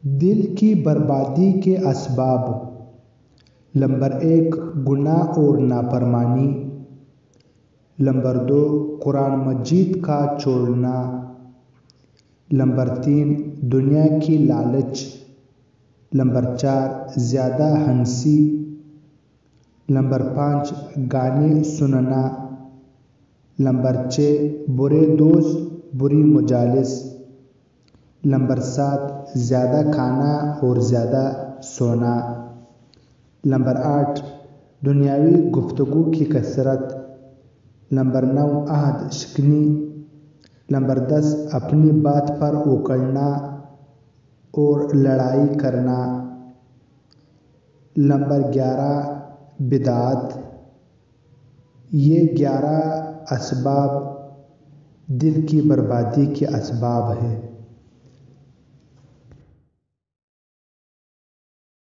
دل کی بربادی کے اسباب: نمبر 1 گناہ اور نافرمانی۔ نمبر 2 قرآن مجید کا چھوڑنا۔ نمبر 3 دنیا کی لالچ۔ نمبر 4 زیادہ ہنسی۔ نمبر 5 گانے سننا۔ نمبر 6 برے دوست، بری مجالس۔ نمبر 7 زیادہ کھانا اور زیادہ سونا۔ نمبر 8 دنیاوی گفتگو کی کثرت۔ نمبر 9 عہد شکنی۔ نمبر 10 اپنی بات پر اکڑنا اور لڑائی کرنا۔ نمبر 11 بدعت۔ یہ 11 اسباب دل کی بربادی کے اسباب ہیں۔